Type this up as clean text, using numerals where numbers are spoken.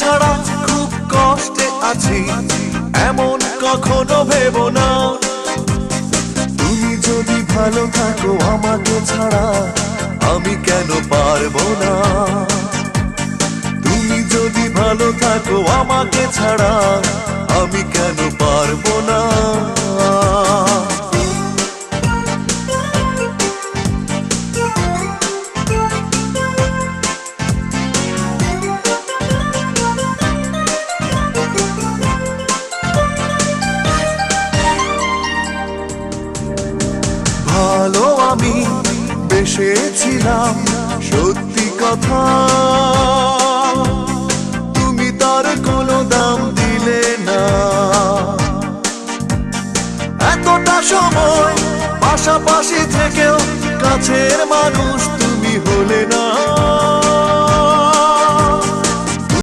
ছাড়া খুব কষ্টে আছি, এমন কখনো ভেবো না। তুমি যদি ভালো থাকো আমাকে ছাড়া, আমি কেন পারবো না? তুমি যদি ভালো থাকো আমাকে ছাড়া, আমি কেন পারবো না? ভালো আমি বেসেছিলাম, সত্যি কথা, তুমি তার কোনো দাম দিলে না। এতটা সময় পাশাপাশি থেকেও কাছের মানুষ